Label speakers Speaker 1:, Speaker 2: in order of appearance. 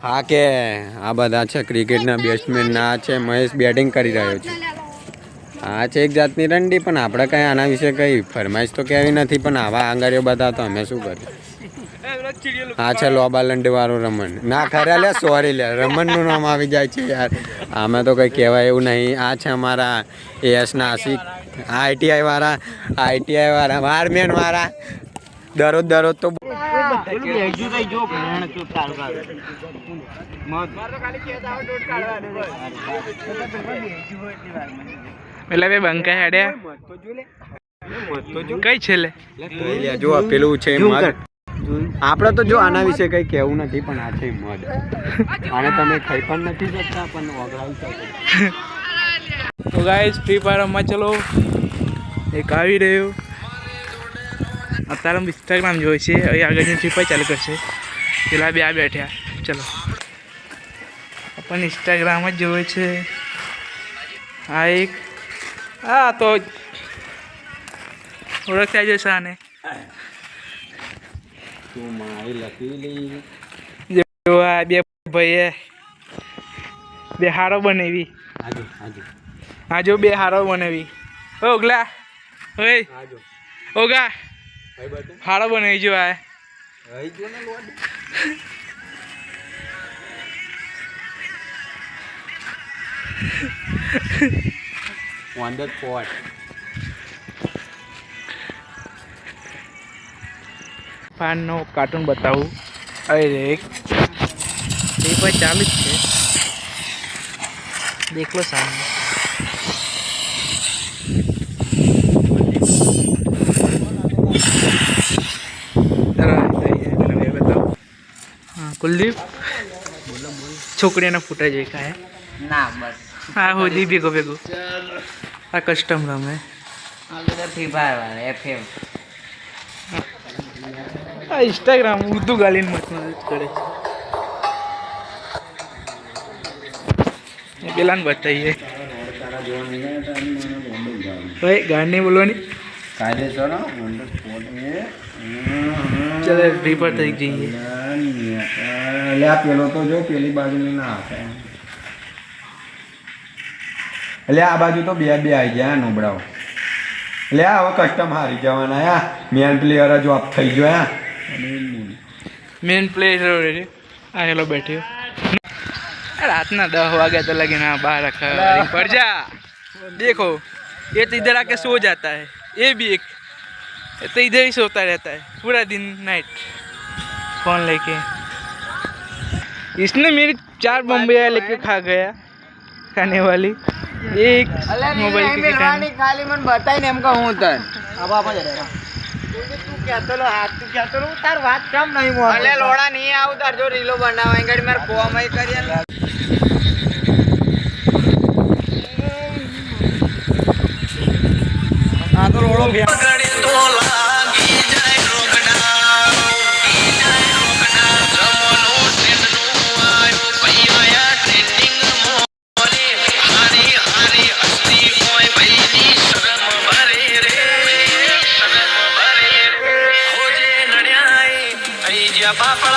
Speaker 1: હા કે આ બધા છે ક્રિકેટના બેટ્સમેન ના છે મહેશ બેટિંગ કરી રહ્યો છે. આ છે એક જાતની રંડી પણ આપણે કઈ આના વિશે કઈ ફરમાઈશ તો કેવી નથી પણ આવા આંગળીઓ બધા તો અમે શું કરીએ. હા છે લોબા લંડી વાળું રમણ ના ખરે લે સોરી લે રમણનું નામ આવી જાય છે યાર આમે તો કઈ કહેવાય એવું નહીં. આ છે અમારા એસ નાસિક આઈટીઆઈ વાળા વારમેન વાળા દરરોજ તો
Speaker 2: પેલા બે બંકા હેડ્યા કઈ છેલ્લે
Speaker 1: જો પેલું છે મધ. આપણે તો જો આના વિશે કઈ કેવું નથી પણ આ છે મધ આને તમે ખાઈ પણ નથી શકતા પણ ઓગળાવી શકો.
Speaker 2: તો ગાઈસ ફ્રી ફાયર રમવા ચલો. એક આવી રહ્યો અત્યારે ઇન્સ્ટાગ્રામ જોઈ છે અહીં આગળની ફ્રી ફાયર ચાલુ કરશે. પેલા બે આ બેઠ્યા ચલો પણ ઇન્સ્ટાગ્રામ જ જોવે છે. આ એક હા તો ઓળખ્યા જશે આને જો આ બે ભાઈએ બે હારો બનાવી. હા જો બે હારો બનાવી ઓગલા ઓય ઓગા હારો બનાવી જો આ
Speaker 1: on the spot.
Speaker 2: પાનનો કાર્ટૂન બતાવું. અરે એક એ પણ ચાલુ જ છે દેખ લો સામે. હા કુલદીપ છોકરીના ફૂટા જઈ કાંઈ
Speaker 3: ના બસ
Speaker 2: હા હોદી ભેગો આ કસ્ટમ રમે
Speaker 3: ફ્રી ફાયર વાળા એફએમ
Speaker 2: આ ઇન્સ્ટાગ્રામ ઉર્દુ ગાલીને મત કરે છે. પેલાને બતાવીએ ભાઈ ગાડ નહીં બોલવાની
Speaker 1: કાયદેસર
Speaker 2: ચાલો ફ્રી પર થઈ જઈએ.
Speaker 1: એટલે આ પેલો તો જો પેલી બાજુ ના હતા એટલે આ બાજુ તો બે આવી ગયા નોબડાઓ. એટલે આ હવે કસ્ટમ હારી જવાના આ મેન પ્લેયર જો આપ થઈ ગયો
Speaker 2: મેન પ્લેયર આ હેલો બેઠ્યો રાતના 10 वागे तो लगे ना बाहर रखा पर जा देखो ये तो इधर आके सो जाता है ये भी एक तो इधर ही सोता रहता है पूरा दिन नाइट फोन लेके. इसने मेरी 4 बम्बे लेके खा गया खाने वाली एक मोबाइल की
Speaker 3: खाली मन बताई ने हमका हूं तन अब आप जा रहा तू क्या तो लो तार बात कम नहीं मोह अले लोड़ा नहीं आउ तार जो रीलो बनावे गड़ी मेरे को मई करिया हां तो रोड़ो गड़ी तो लागी जाए रोकड़ा जमनो सिंधनु आयो भैया ट्रेंडिंग मोले हरी हरी हस्ती कोई भईनी शर्म भरे रे शर्म भरे हो जे नड़ाई आई जा पापा